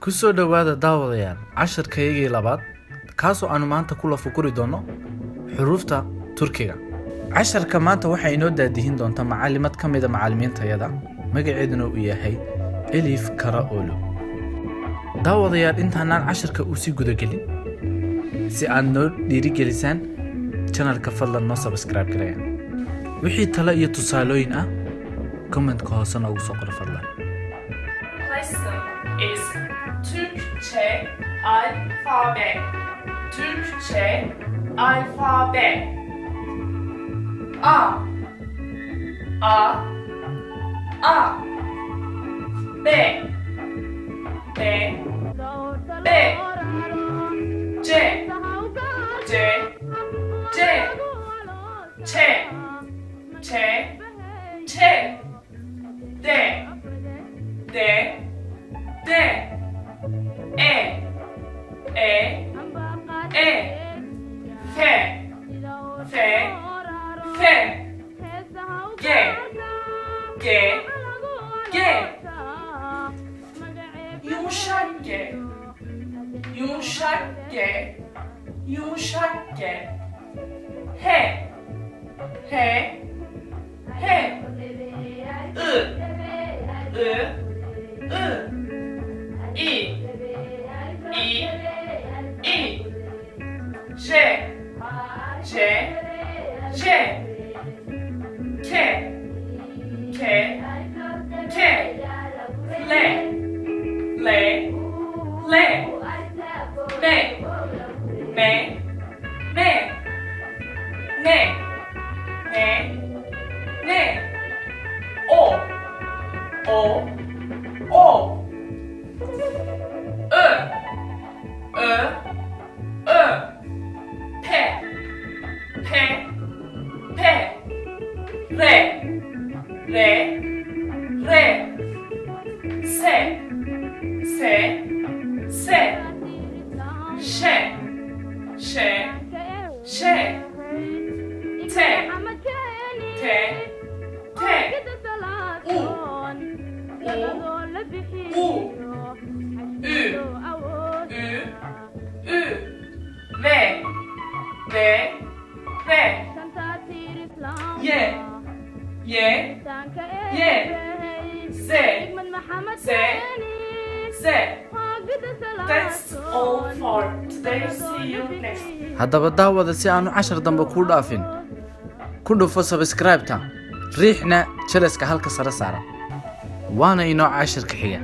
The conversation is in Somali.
kusoo dhawaada daawadayaal casharkaygii labaad kaasoo aanu maanta kula fukuri doono xuruufta Turkiga. Casharka maanta waxa inoo daadihin doonta macallimad ka mid ah macallimiintayada magaceeduna uu yahay Elif Karaoğlu. Daawadayaal intaanaan casharka u sii gudagelin si aad noo dhiirigelisaan channelka fadlan noo subscribe gareeya. Wixii talo iyo tusaalooyin ah comment-ka hoose noogu soo qor fadlan. Lesson is Türkçe alfabe. Türkçe alfabe. A A A B B B C C C Ç Ç Ç D D D E E E F F F G G G Yumuşak G Yumuşak G Yumuşak G H H H I I I I I J J J K K K L L L M M M N N N O O O Ö Ö Ö P P P R R R S S S Ş Ş Ş T T T U U Ü Ü Ü V V V Y Y Y Z Z Z That's all for today. See you next. haddaba daawada si aanu cashar dambe ku dhaafin ku dhufo subscribe-ta riixna jalaska halka sare saaran waana inoo cashirka xiga